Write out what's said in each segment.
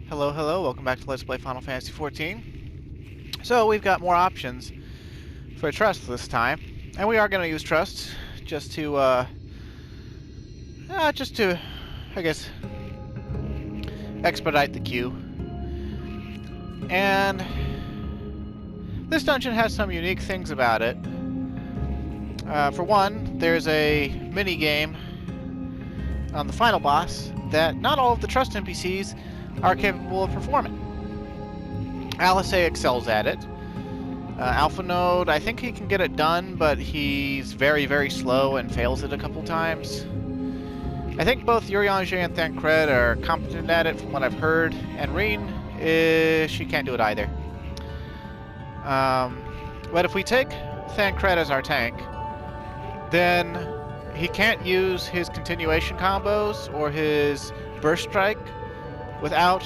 Hello, hello, welcome back to Let's Play Final Fantasy XIV. So, we've got more options for trust this time. And we are going to use trust just to, I guess, expedite the queue. And this dungeon has some unique things about it. For one, there's a mini-game on the final boss that not all of the trust NPCs are capable of performing. Alice excels at it. Alpha Node, I think he can get it done, but he's very, very slow and fails it a couple times. I think both Urianger and Thancred are competent at it from what I've heard, and Reen, she can't do it either. But if we take Thancred as our tank, then he can't use his continuation combos or his burst strike without,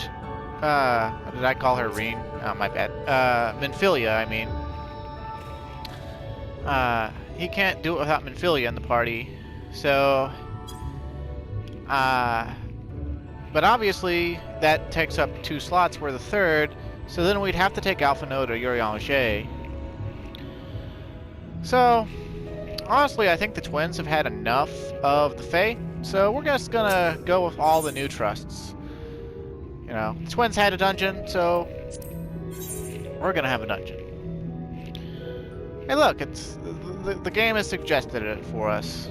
what did I call her? Reen? Oh, my bad. Minfilia, I mean. He can't do it without Minfilia in the party. So, but obviously that takes up 2 slots, we're the 3rd, so then we'd have to take Alpha Node or Urianger. So, honestly, I think the twins have had enough of the Fae, so we're just gonna go with all the new trusts. You know, the twins had a dungeon, so we're gonna have a dungeon. Hey, look, it's the game has suggested it for us.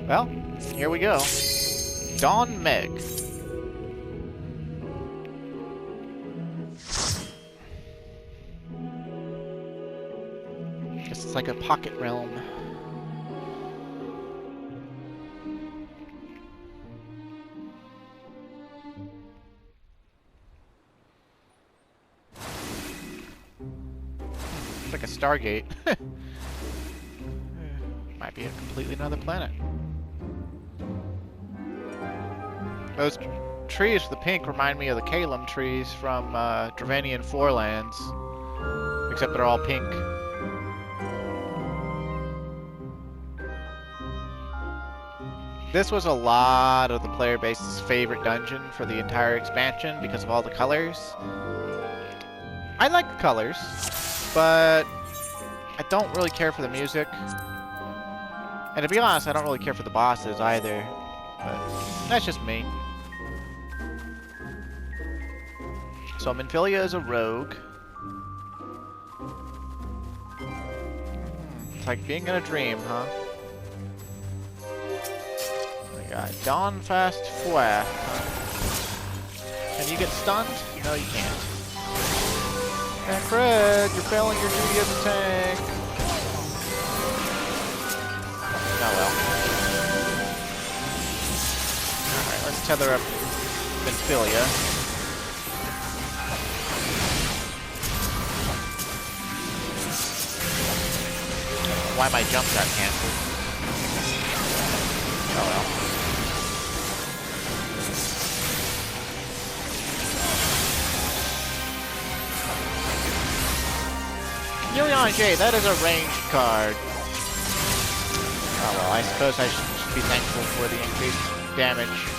Well, here we go. Dawn Meg. Guess it's like a pocket realm. It's like a Stargate. Might be a completely another planet. Those trees with the pink remind me of the Kalem trees from Dravanian Forelands, except they're all pink. This was a lot of the player base's favorite dungeon for the entire expansion because of all the colors. I like the colers, but I don't really care for the music. And to be honest, I don't really care for the bosses either. But that's just me. So Minfilia is a rogue. It's like being in a dream, huh? We got Dawnfast Fuathing. Can you get stunned? No, you can't. And Craig, you're failing your duty as a tank. Oh well. Alright, let's tether up Minfilia. Why my jump got cancelled. Oh well. Urianger, that is a ranged card. Oh well, I suppose I should be thankful for the increased damage.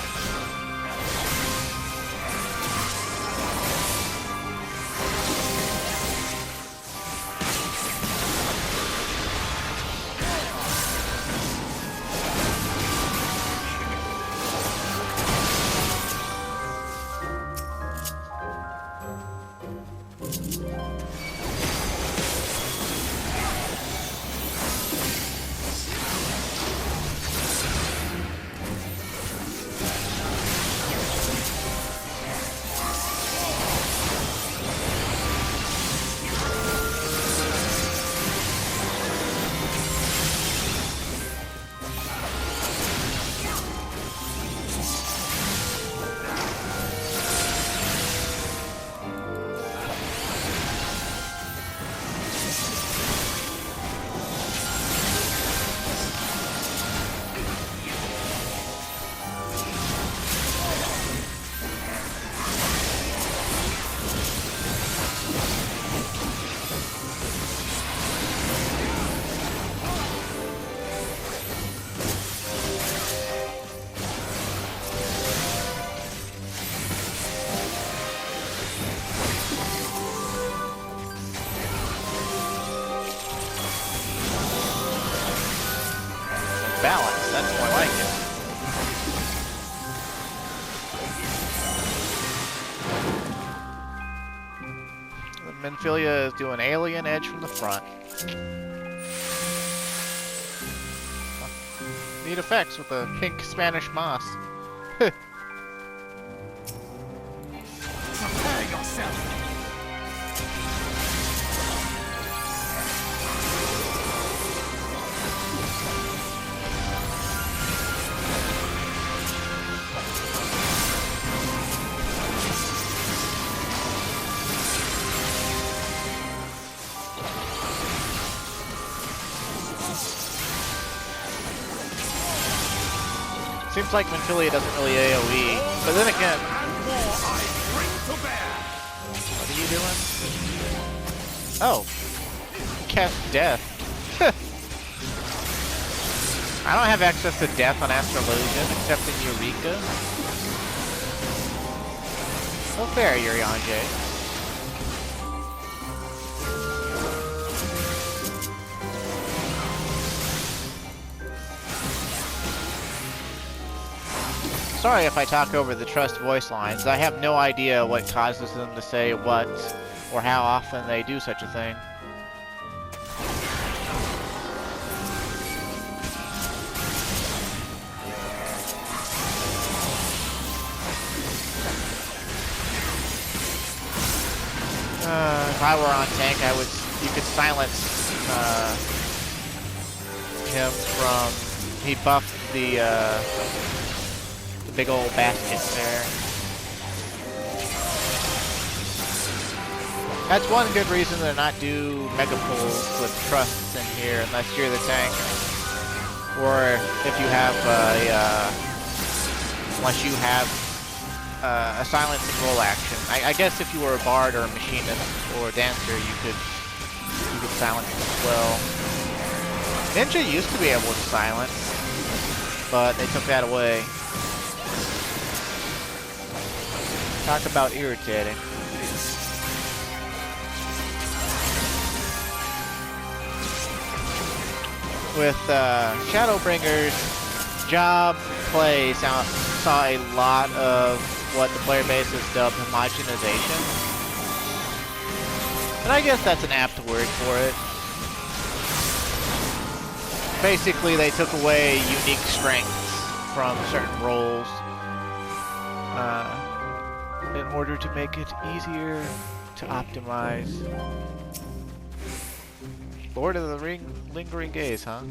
Minfilia is doing alien edge from the front. Neat effects with the pink Spanish moss. Prepare yourself. Seems like Minfilia doesn't really AoE, but then again, what are you doing? Oh, cast death. I don't have access to death on Astrologian except in Eureka. So fair, Urianger. Sorry if I talk over the Trust voice lines. I have no idea what causes them to say what or how often they do such a thing. If I were on tank, you could silence him from. He buffed the big old basket there. That's one good reason to not do mega pulls with trusts in here unless you're the tank, or if you have unless you have a silence and roll action. I guess if you were a bard or a machinist or a dancer, you could silence it as well. Ninja used to be able to silence, but they took that away. Talk about irritating. With Shadowbringers, job play saw a lot of what the player base has dubbed homogenization. And I guess that's an apt word for it. Basically, they took away unique strengths from certain roles in order to make it easier to optimize. Lord of the Ring, lingering gaze, huh?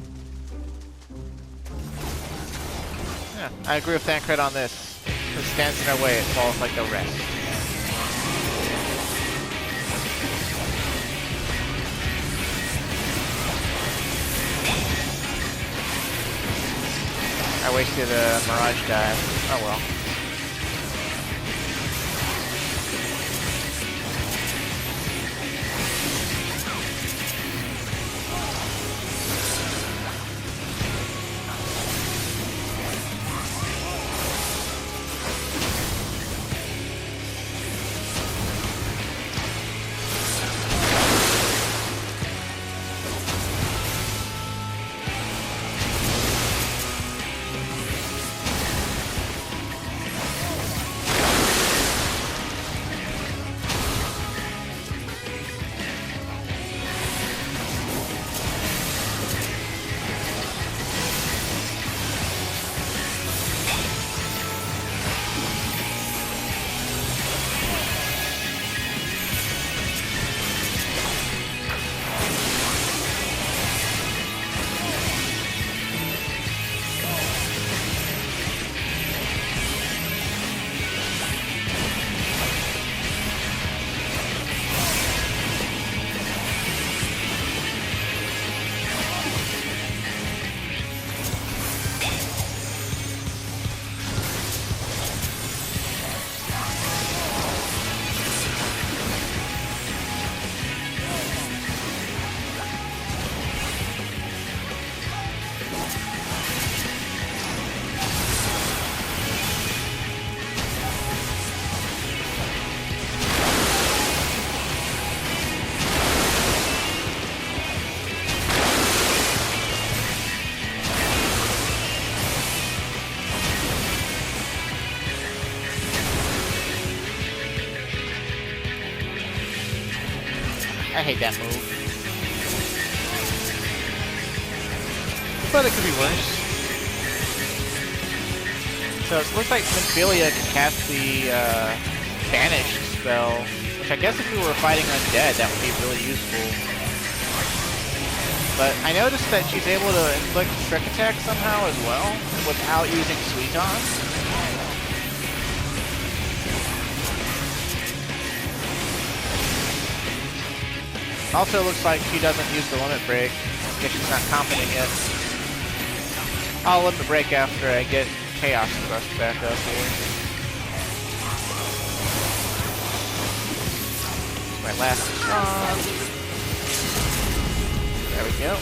Yeah, I agree with Thancred on this. If it stands in our way, it falls like the rest. I wasted a Mirage dive. Oh well. I hate that move. But it could be worse. So it looks like Symphilia can cast the Banish spell, which I guess if we were fighting undead, that would be really useful. But I noticed that she's able to inflict trick attack somehow as well, without using Suiton. Also looks like she doesn't use the limit break, because she's not confident yet. I'll limit break after I get Chaos Thrust back up here. My last strong. There we go.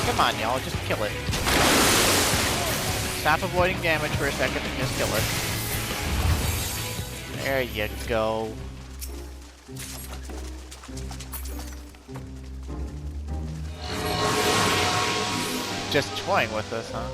Come on, y'all, just kill it. Stop avoiding damage for a second and just kill it. There you go. Just toying with us, huh?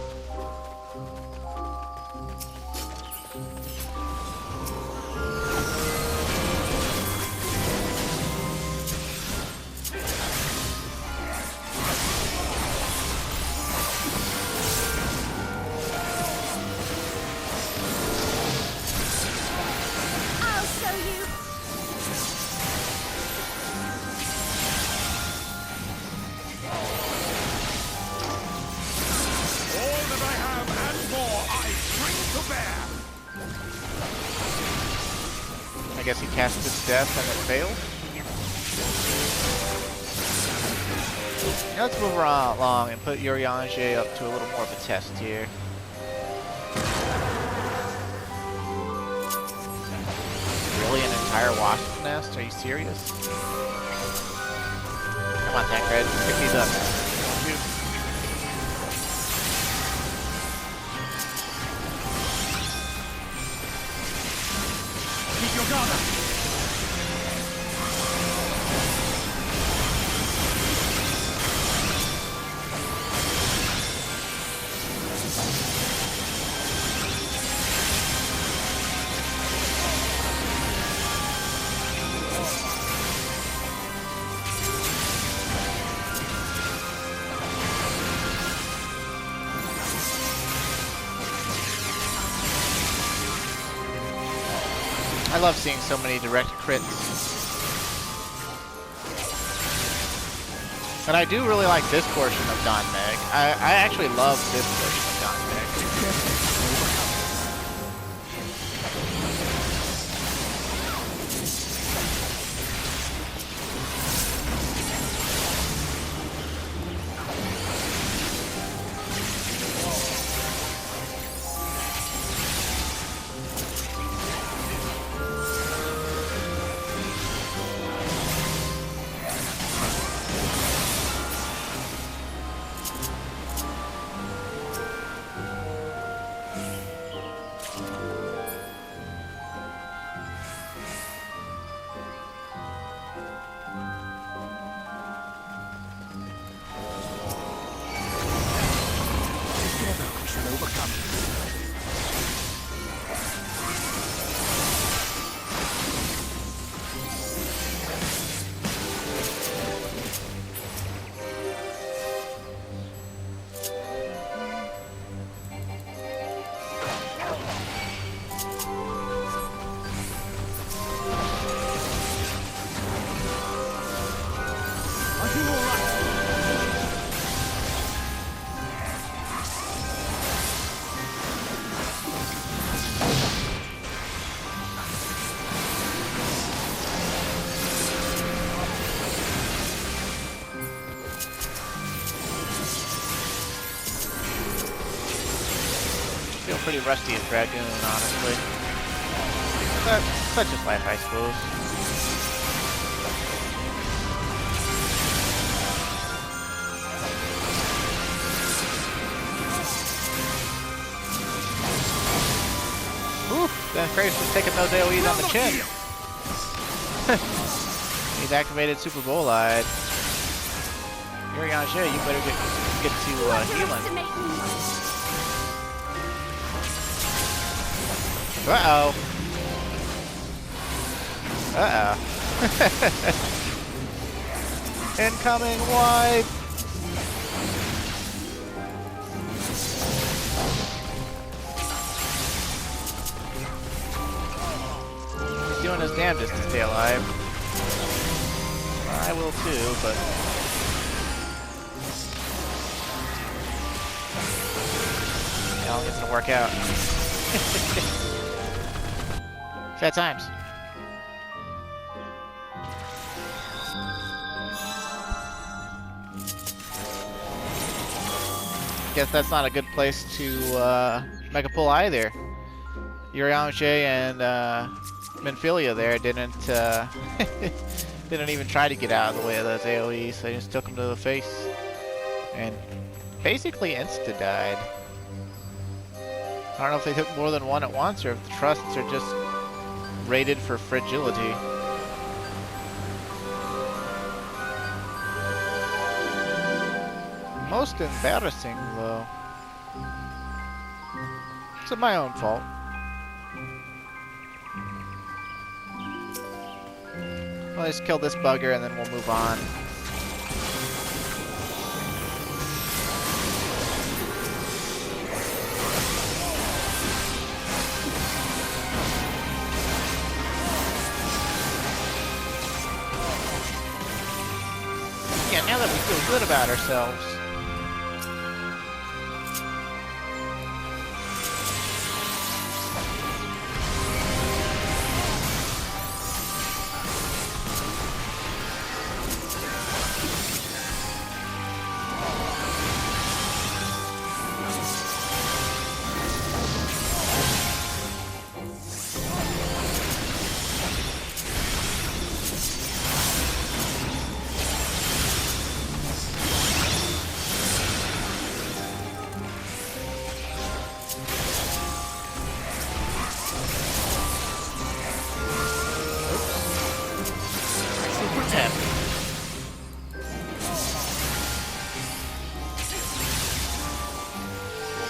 I guess he cast his death and it failed. Now let's move along and put Urianger up to a little more of a test here. Really, an entire wasp nest? Are you serious? Come on, Tancred, pick these up. Shoot. Keep your guard up. I love seeing so many direct crits. And I do really like this portion of Don Meg. I actually love this portion of Don Meg. Feel pretty rusty as Dragoon, honestly. But such is life, I suppose. Oof, that Kratos was taking those AoEs on the chin. He's activated Super Bolide. Urianger, you better get to healing. Uh-oh. Uh-oh. Incoming wipe! He's doing his damnedest to stay alive. I will too, but... no, it's gonna work out. Sad times. Guess that's not a good place to make a pull either. Urianger and Minfilia there didn't didn't even try to get out of the way of those AoEs. They just took them to the face and basically insta-died. I don't know if they took more than one at once or if the trusts are just rated for fragility. Most embarrassing, though. It's my own fault. Well, let's kill this bugger and then we'll move on. Yeah, now that we feel good about ourselves.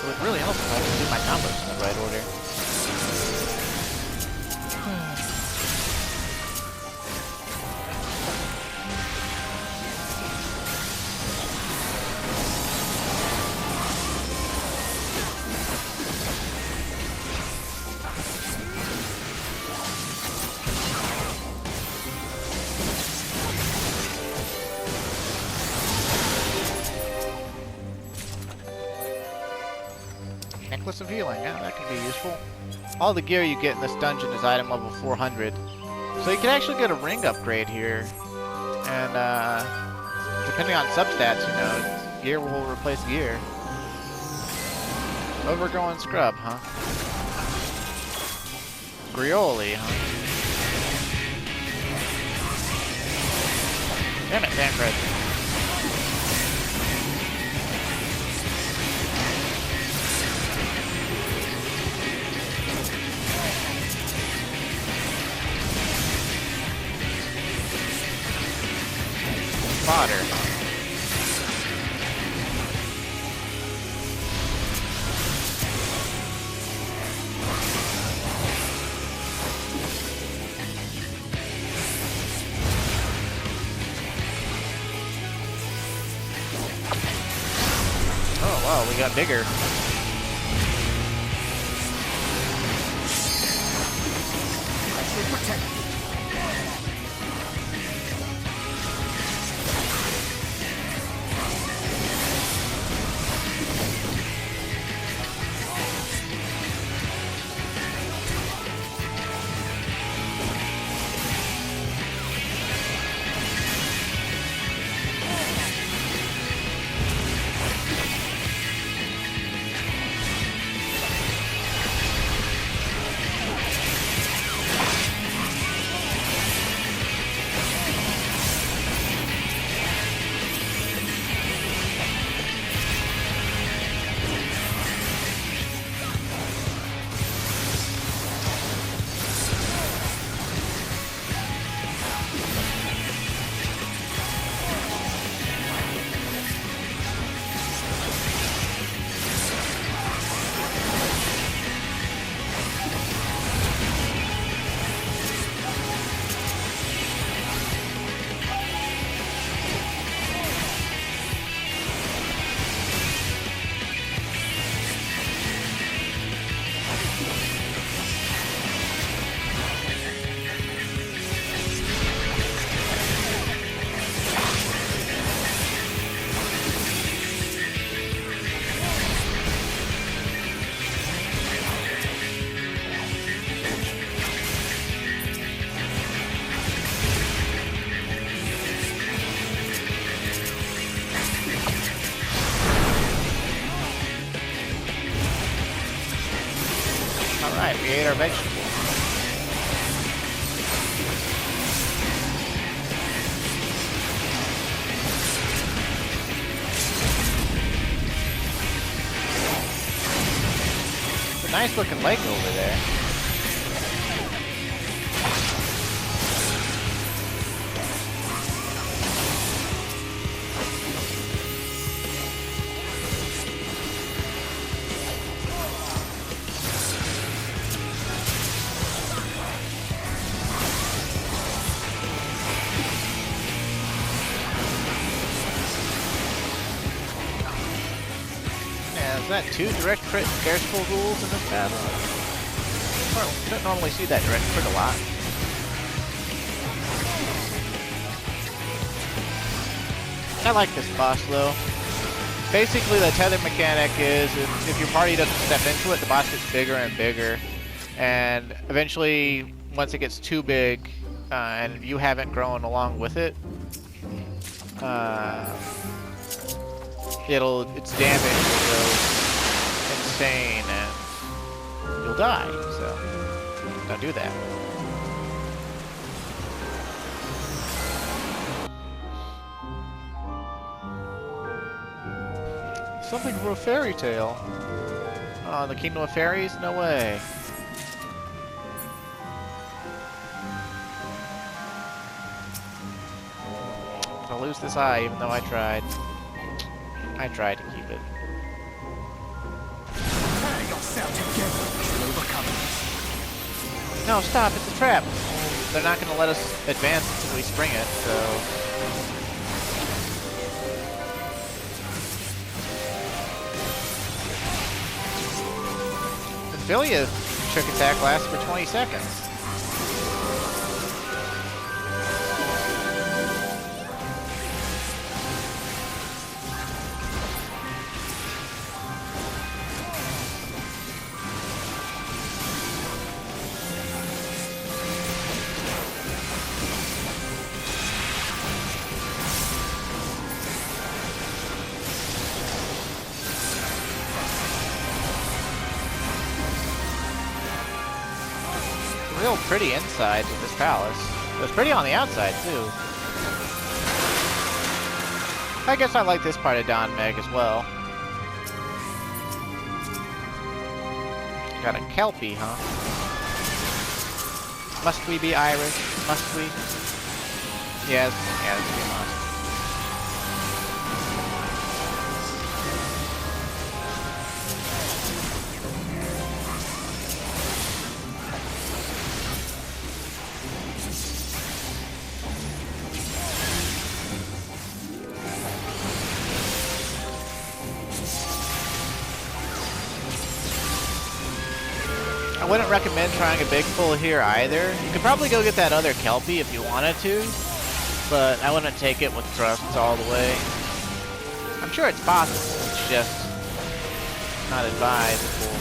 It really helps if I can do my combos in the right order. Necklace of Healing, yeah, that can be useful. All the gear you get in this dungeon is item level 400. So you can actually get a ring upgrade here. And, depending on substats, you know, gear will replace gear. Overgrowing Scrub, huh? Grioli, huh? Damn it, Tancred. Fodder. Oh wow, we got bigger. Alright, we ate our vegetables. It's a nice looking lake over there. Is that 2 direct crit scarceful rules in this battle? Well, you don't normally see that direct crit a lot. I like this boss though. Basically the tether mechanic is if your party doesn't step into it, the boss gets bigger and bigger. And eventually, once it gets too big, and you haven't grown along with it, its damage will go insane and you'll die, so don't do that. Something from a fairy tale. Oh, the Kingdom of Fairies? No way. I'll lose this eye even though I tried. I tried to keep it. Tear yourself together. You'll overcome it. No, stop! It's a trap. They're not going to let us advance until we spring it, so. Philia's trick attack lasts for 20 seconds. Real pretty inside of this palace. It was pretty on the outside too. I guess I like this part of Don Meg as well. Got a Kelpie, huh? Must we be Irish? Must we? Yes, we must. I wouldn't recommend trying a big pull here either. You could probably go get that other Kelpie if you wanted to, but I wouldn't take it with thrusts all the way. I'm sure it's possible, it's just not advisable.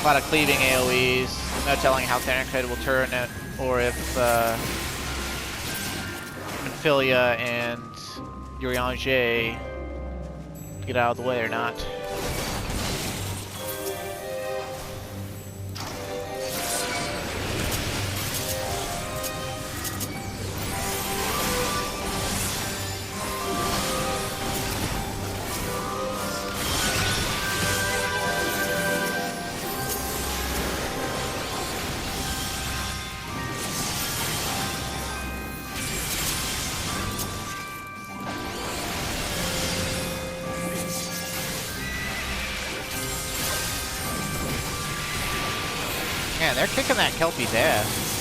A lot of cleaving AoEs, no telling how Thanakryd will turn it, or if Filia and Urianger get out of the way or not. Man, they're kicking that Kelpie's ass.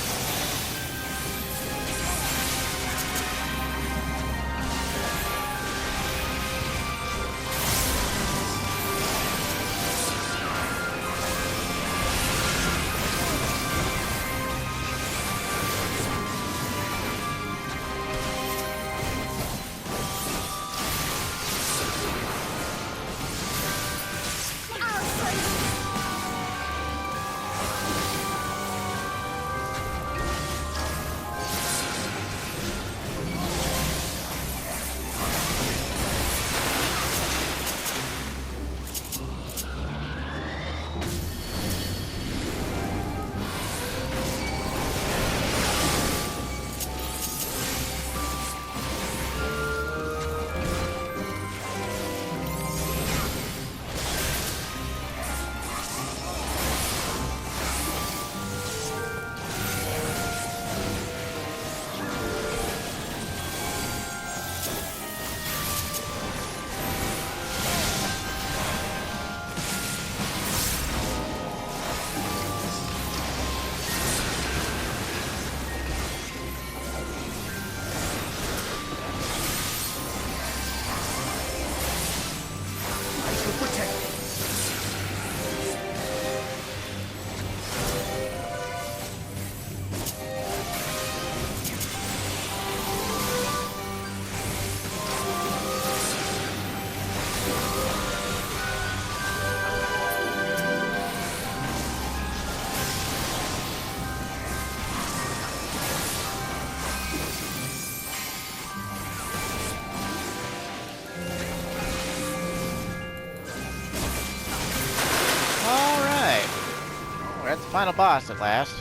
final boss at last.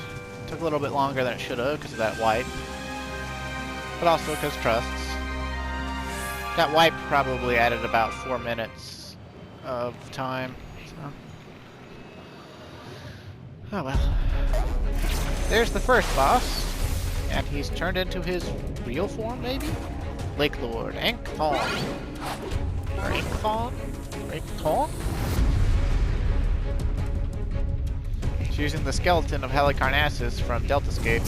Took a little bit longer than it should have because of that wipe. But also because trusts. That wipe probably added about 4 minutes of time. So. Oh well. There's the first boss. And he's turned into his real form, maybe? Lake Lord. Ankthon. Or Ankthon? Ankthon? He's using the skeleton of Halicarnassus from Deltascape.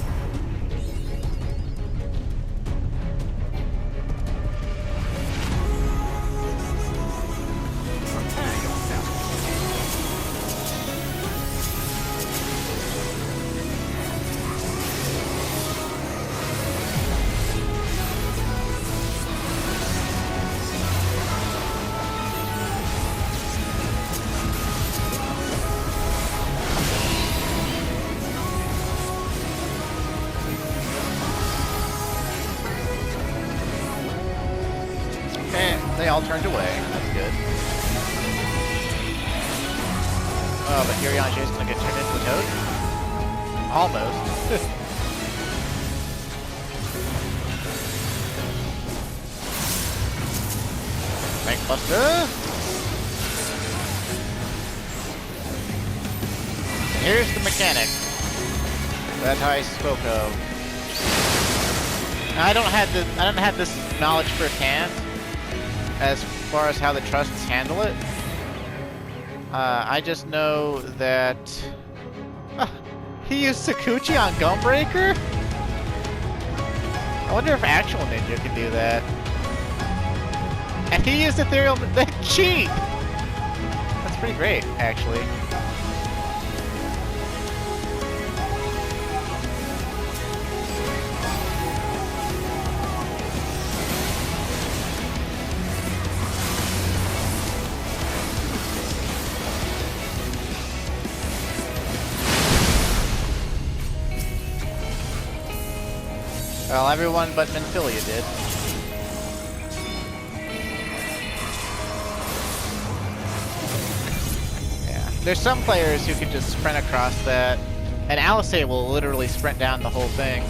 They all turned away. That's good. Oh, but Urianger is going to get turned into a toad? Almost. Bank Buster! Here's the mechanic that I spoke of. Now, I don't have this knowledge firsthand as far as how the trusts handle it. I just know that he used Sakuchi on Gunbreaker? I wonder if actual Ninja can do that. And he used Ethereal... That cheat! That's pretty great, actually. Well, everyone but Minfilia did. Yeah. There's some players who can just sprint across that, and Alisei will literally sprint down the whole thing,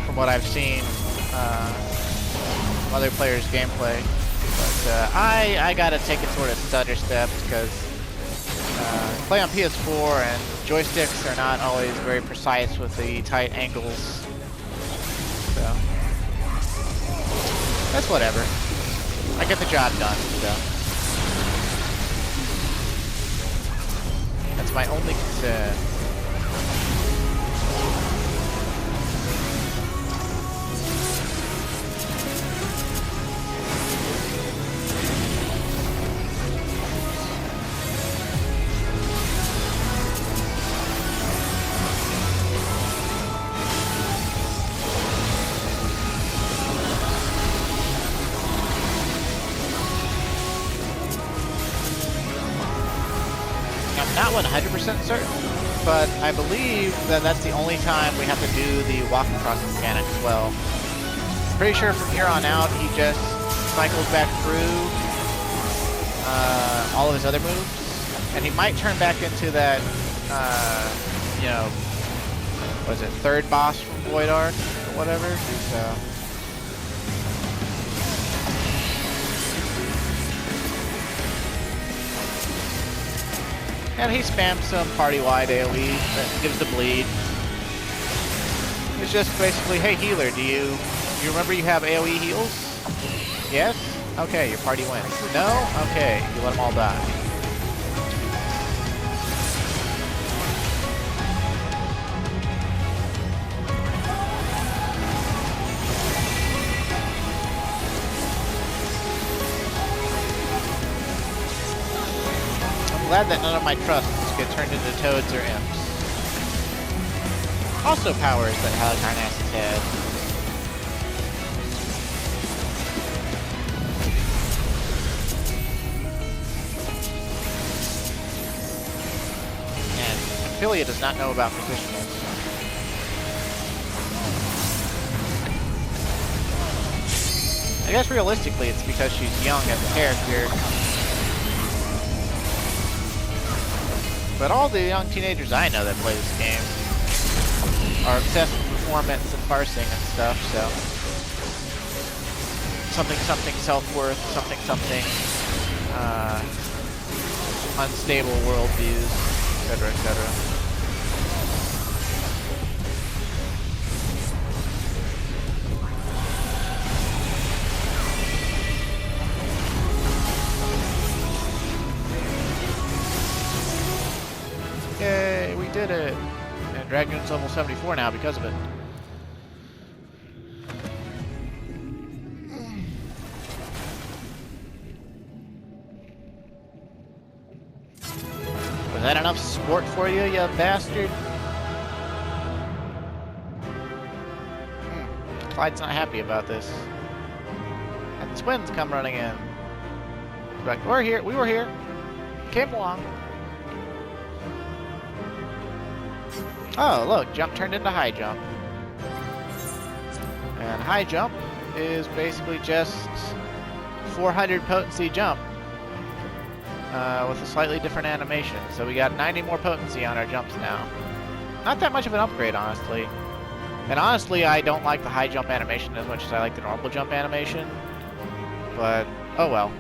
from what I've seen from other players' gameplay. But I gotta take it sort of stutter steps, because play on PS4 and joysticks are not always very precise with the tight angles. So, that's whatever. I get the job done, so. That's my only concern. Not 100% certain, but I believe that that's the only time we have to do the walk across mechanic as well. Pretty sure from here on out he just cycles back through all of his other moves, and he might turn back into that, you know, what is it, third boss from Void Ark or whatever. So. And he spams some party-wide AoE that gives the bleed. It's just basically, hey healer, do you remember you have AoE heals? Yes? Okay, your party wins. No? Okay, you let them all die. Glad that none of my trusts get turned into toads or imps. Also powers that Halicarnassus had. And Ophelia does not know about positionals. I guess realistically it's because she's young as a character. But all the young teenagers I know that play this game are obsessed with performance and parsing and stuff, so... Something something self-worth, something something unstable worldviews, etc., etc. Yay, we did it! And Dragon's level 74 now because of it. Was that enough sport for you, you bastard? Clyde's not happy about this. And the twins come running in. Like, we're here, we were here. Came along. Oh, look, jump turned into high jump. And high jump is basically just 400 potency jump with a slightly different animation. So we got 90 more potency on our jumps now. Not that much of an upgrade, honestly. And honestly, I don't like the high jump animation as much as I like the normal jump animation. But, oh well.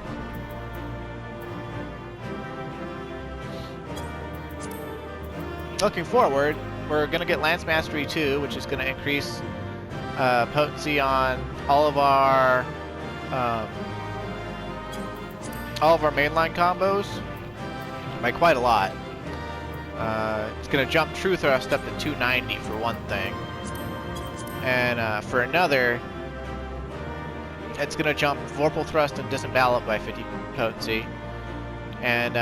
Looking forward, we're going to get Lance Mastery 2, which is going to increase potency on all of our mainline combos by quite a lot. It's going to jump True Thrust up to 290 for one thing. And for another, it's going to jump Vorpal Thrust and Disembowel up by 50 potency. And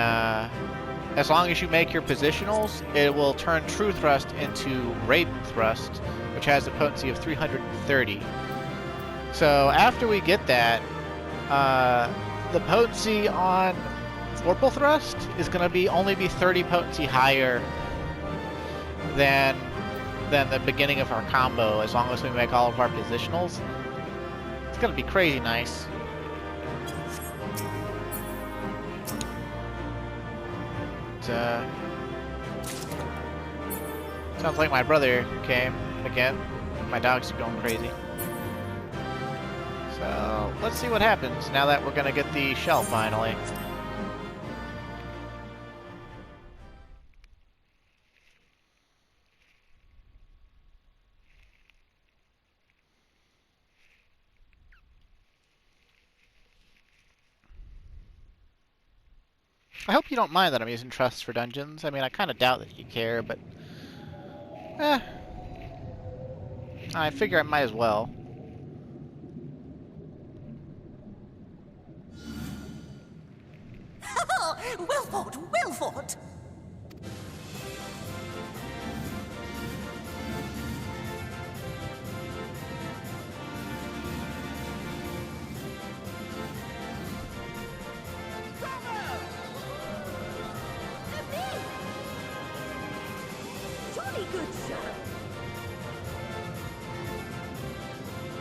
as long as you make your positionals, it will turn True Thrust into Raiden Thrust, which has a potency of 330. So after we get that, the potency on Vorpal Thrust is going to only be 30 potency higher than the beginning of our combo, as long as we make all of our positionals. It's going to be crazy nice. Sounds like my brother came again. My dogs are going crazy. So let's see what happens now that we're gonna get the shell finally. I hope you don't mind that I'm using Trust for dungeons. I mean, I kind of doubt that you care, but... I figure I might as well. Well fought, well fought! Jolly good show!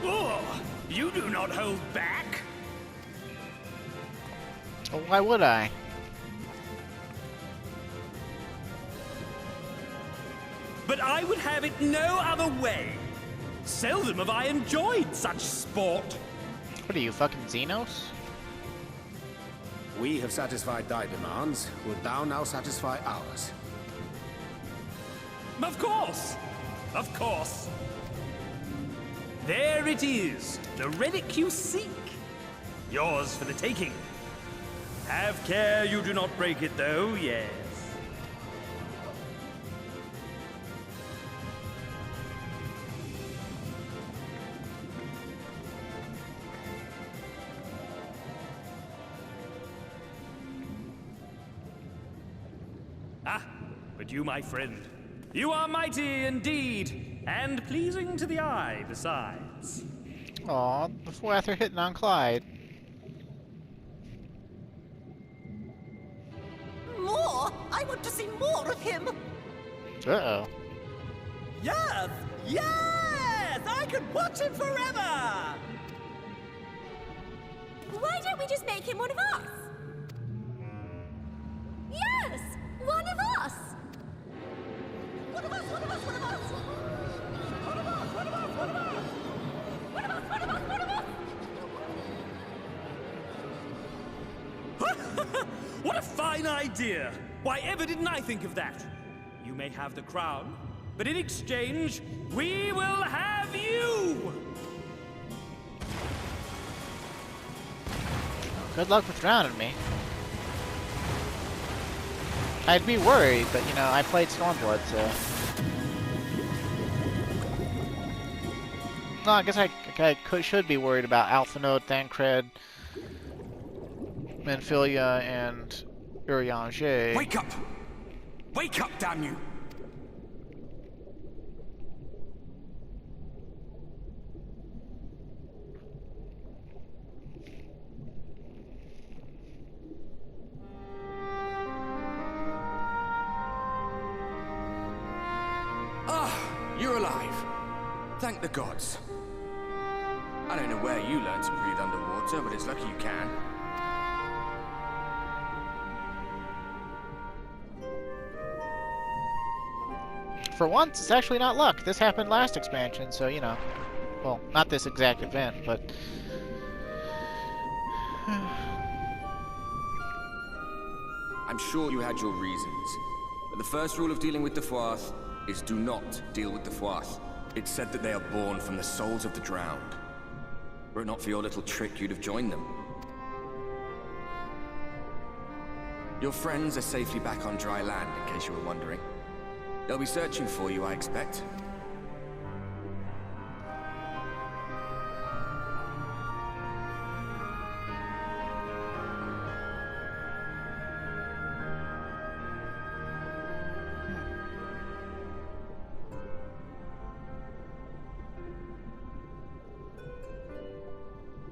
Oh, you do not hold back. Well, why would I? But I would have it no other way. Seldom have I enjoyed such sport. What are you, fucking Xenos? We have satisfied thy demands. Wilt thou now satisfy ours? Of course. Of course. There it is, the relic you seek. Yours for the taking. Have care you do not break it, though, yes. Ah, but you, my friend, you are mighty indeed, and pleasing to the eye besides. Aw, before after hitting on Clyde. More? I want to see more of him! Uh-oh. Yes! Yes! I could watch him forever! Why don't we just make him one of us? Yes! One of us! What a fine idea! Why ever didn't I think of that? You may have the crown, but in exchange, we will have you! Good luck with drowning me. I'd be worried, but you know, I played Stormblood, so... No, I guess I should be worried about Alpha Node, Thancred, Menphilia, and Urianger. Wake up! Wake up, damn you! You're alive. Thank the gods. I don't know where you learned to breathe underwater, but it's lucky you can. For once, it's actually not luck. This happened last expansion, so, you know. Well, not this exact event, but... I'm sure you had your reasons. But the first rule of dealing with the Fuath is do not deal with the Fuath. It's said that they are born from the souls of the drowned. Were it not for your little trick, you'd have joined them. Your friends are safely back on dry land, in case you were wondering. They'll be searching for you, I expect.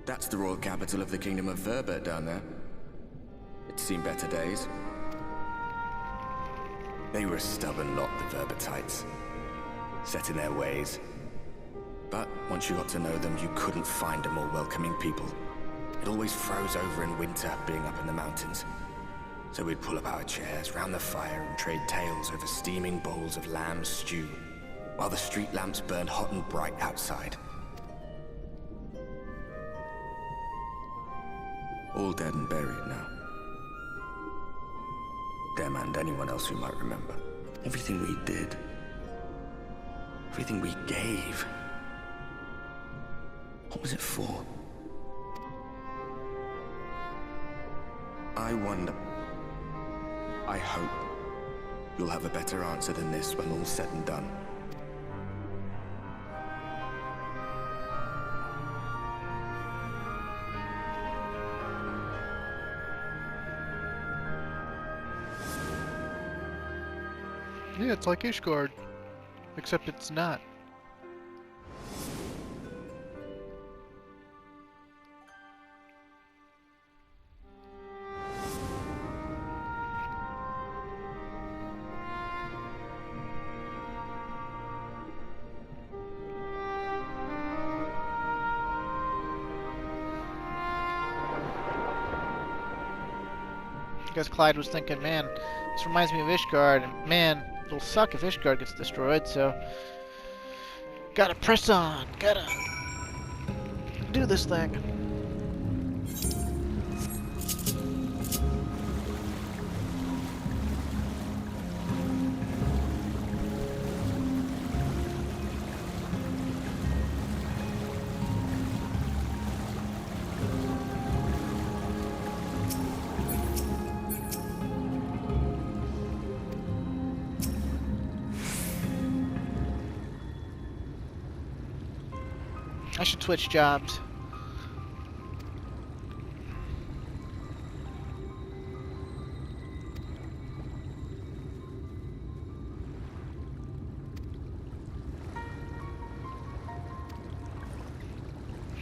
That's the royal capital of the Kingdom of Verbert down there. It's seen better days. They were a stubborn lot, the Verbertites. Set in their ways. But once you got to know them, you couldn't find a more welcoming people. It always froze over in winter, being up in the mountains. So we'd pull up our chairs round the fire and trade tales over steaming bowls of lamb stew, while the street lamps burned hot and bright outside. All dead and buried now. Them and anyone else who might remember. Everything we did. Everything we gave. What was it for? I wonder. I hope you'll have a better answer than this when all's said and done. Yeah, it's like Ishgard. Except it's not. I guess Clyde was thinking, man, this reminds me of Ishgard, and man, it'll suck if Ishgard gets destroyed, so... Gotta press on, gotta... do this thing. I should switch jobs.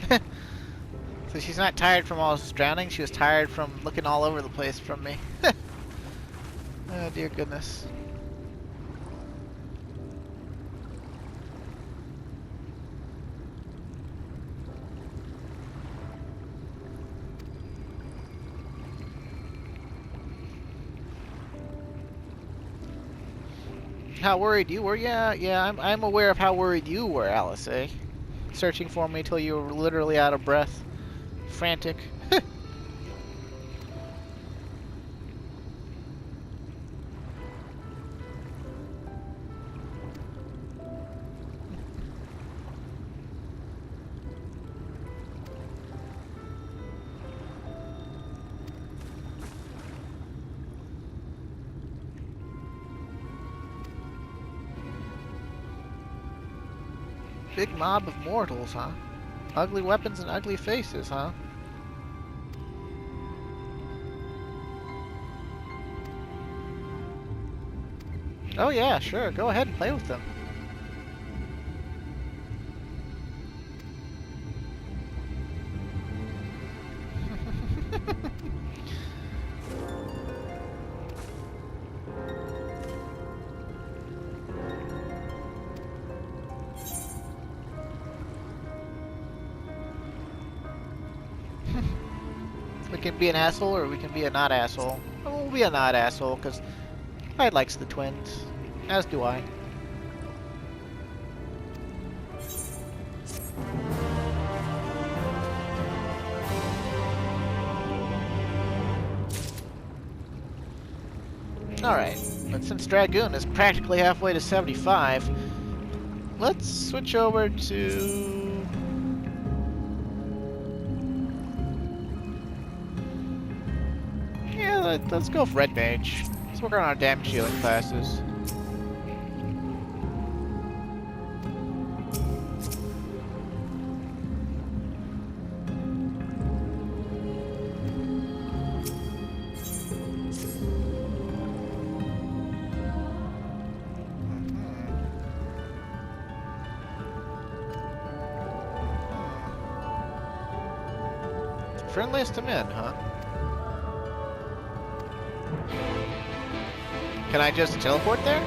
So she's not tired from all this drowning, she was tired from looking all over the place from me. Oh dear goodness. How worried you were? Yeah, I'm aware of how worried you were, Alice, eh? Searching for me till you were literally out of breath. Frantic. Big mob of mortals, huh? Ugly weapons and ugly faces, huh? Oh yeah, sure. Go ahead and play with them. We can be an asshole or we can be a not asshole. Well, we'll be a not asshole because I likes the twins. As do I. Alright, but since Dragoon is practically halfway to 75, let's switch over to... Yeah, let's go for Red Mage. Let's work on our damage dealing classes. Friendliest to men, huh? Can I just teleport there?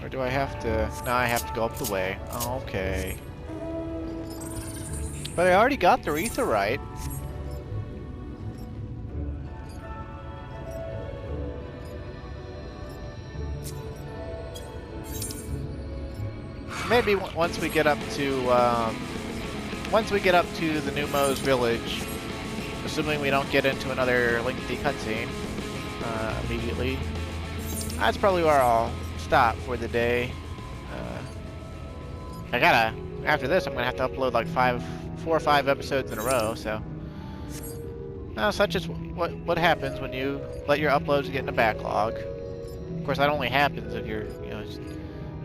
Or do I have to... No, I have to go up the way. Oh, okay. But I already got the Aetherite. Maybe once we get up to... Once we get up to the New Mo's village, assuming we don't get into another lengthy cutscene immediately, that's probably where I'll stop for the day. After this, I'm gonna have to upload like 4 or 5 episodes in a row, so. Such is what happens when you let your uploads get in a backlog. Of course, that only happens if you're, just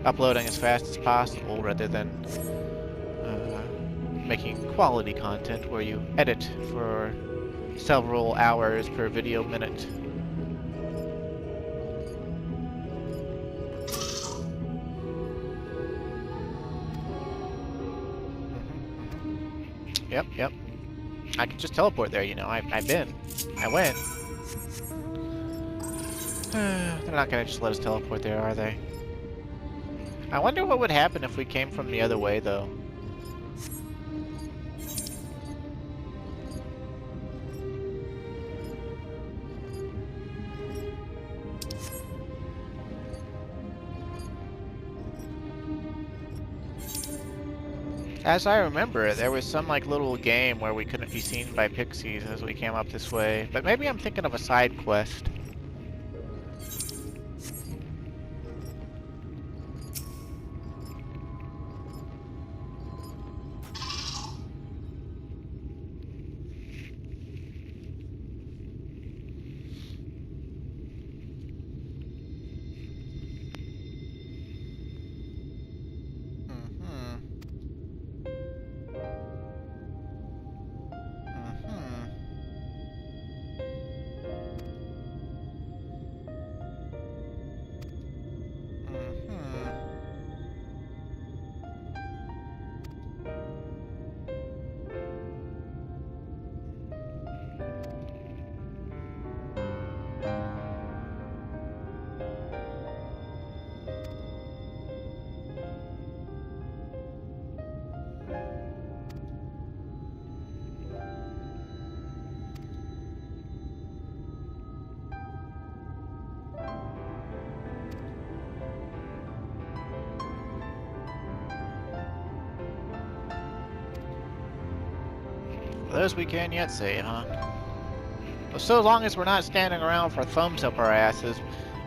uploading as fast as possible rather than making quality content where you edit for several hours per video minute. Yep. I can just teleport there, I've been. I went. They're not gonna just let us teleport there, are they? I wonder what would happen if we came from the other way, though. As I remember it, there was some little game where we couldn't be seen by pixies as we came up this way. But maybe I'm thinking of a side quest. Those we can yet save, huh? Well, so long as we're not standing around for thumbs up our asses,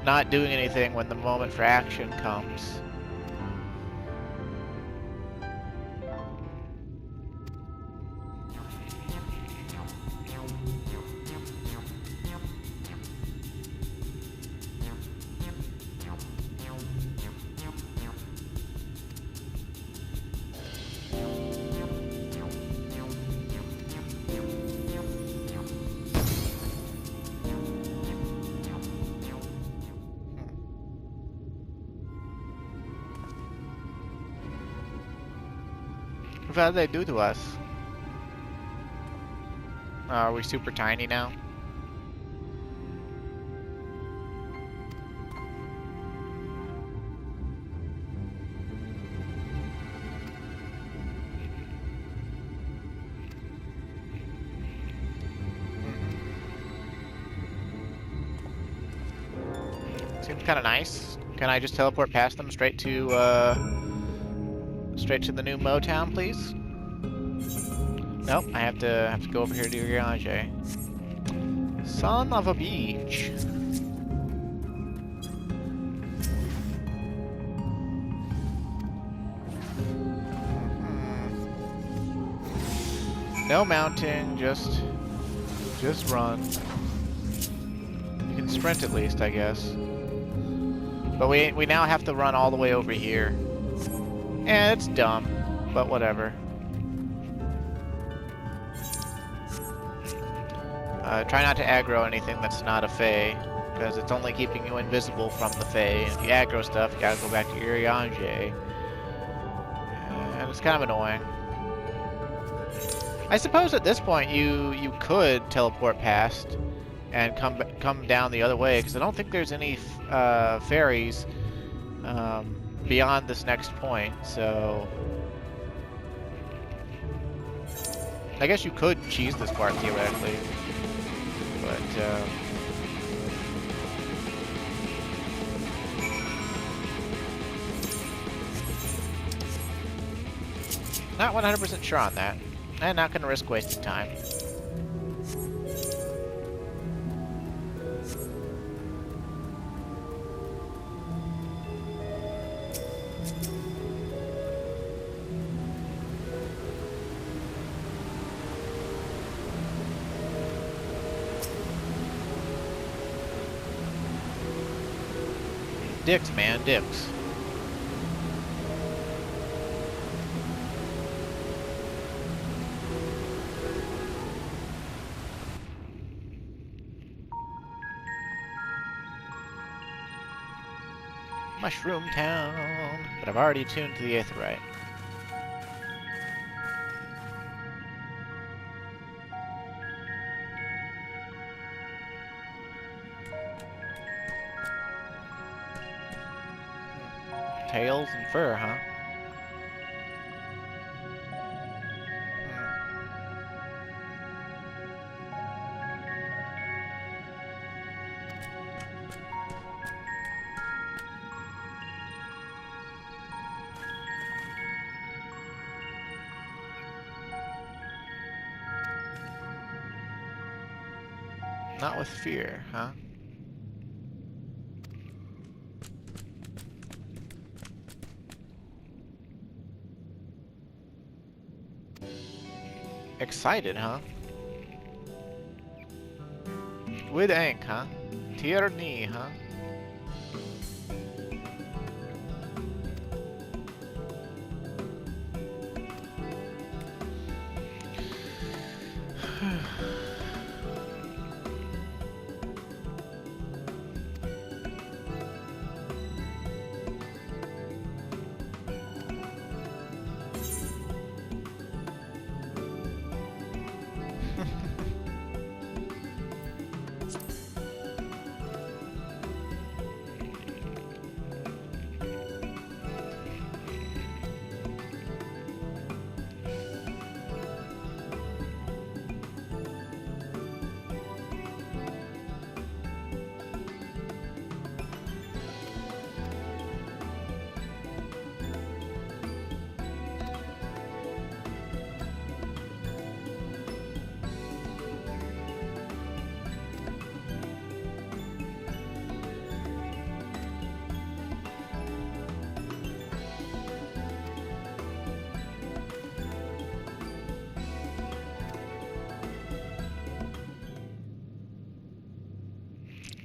not doing anything when the moment for action comes. What did they do to us? Are we super tiny now? Seems kind of nice. Can I just teleport past them straight to the new Motown, please? Nope, I have to go over here to Uriage. Son of a beach. No mounting, just run. You can sprint at least, I guess. But we now have to run all the way over here. And it's dumb, but whatever. Try not to aggro anything that's not a Fae, because it's only keeping you invisible from the Fae. And if you aggro stuff, you gotta go back to Uriage. And it's kind of annoying. I suppose at this point you could teleport past and come down the other way, because I don't think there's any fairies beyond this next point, so I guess you could cheese this part theoretically, but not 100% sure on that. I'm not going to risk wasting time. Dicks, man, dicks. Mushroom Town, but I've already tuned to the Aetheryte. Tails and fur, huh? Not with fear, huh? Excited, huh? With ink, huh? Tierney, huh?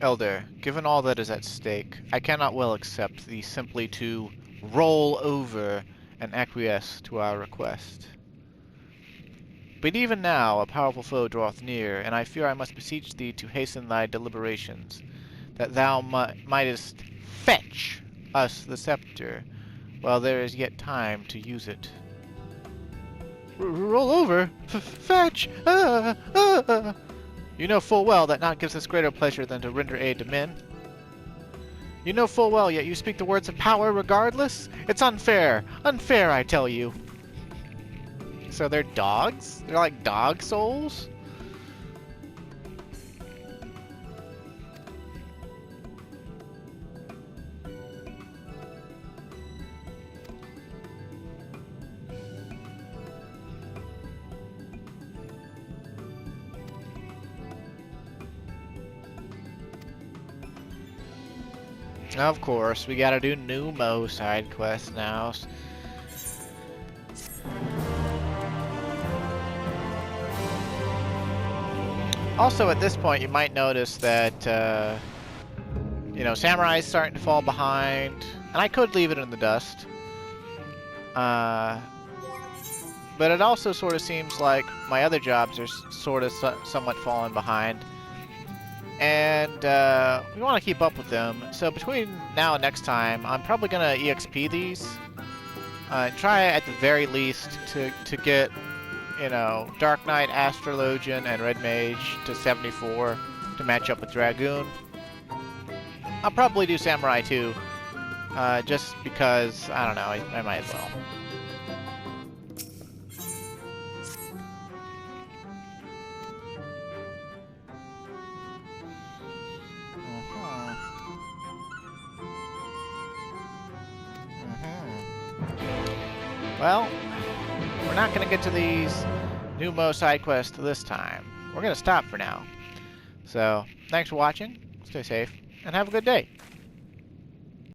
Elder, given all that is at stake, I cannot well accept thee simply to roll over and acquiesce to our request. But even now a powerful foe draweth near, and I fear I must beseech thee to hasten thy deliberations, that thou mightest fetch us the scepter, while there is yet time to use it. Roll over? Fetch! You know full well that naught gives us greater pleasure than to render aid to men. You know full well, yet you speak the words of power regardless? It's unfair! Unfair, I tell you! So they're dogs? They're like dog souls? Of course, we gotta do Numo side quests now. Also, at this point, you might notice that, you know, Samurai's starting to fall behind. And I could leave it in the dust. But it also sort of seems like my other jobs are sort of somewhat falling behind. And we want to keep up with them. So between now and next time, I'm probably going to EXP these. Try at the very least to get, you know, Dark Knight, Astrologian, and Red Mage to 74 to match up with Dragoon. I'll probably do Samurai too, just because, I don't know, I might as well. Well, we're not going to get to these Numo side quests this time. We're going to stop for now. So, thanks for watching, stay safe, and have a good day.